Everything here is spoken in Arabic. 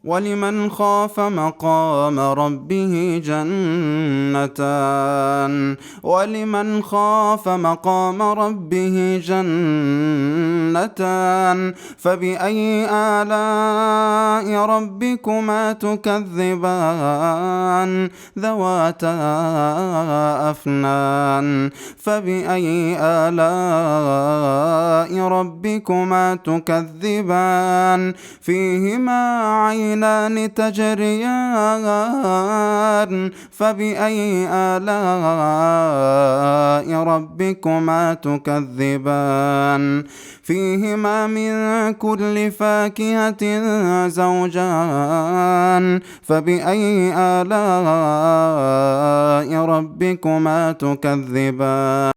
ولمن خاف مقام ربه جنتان ولمن خاف مقام ربه جنتان فبأي آلاء ربكما تكذبان ذواتا أفنان فبأي آلاء ربكما تكذبان فيهما عينان تجريان فبأي آلاء ربكما تكذبان فيهما من كل فاكهة زوجان فبأي آلاء ربكما تكذبان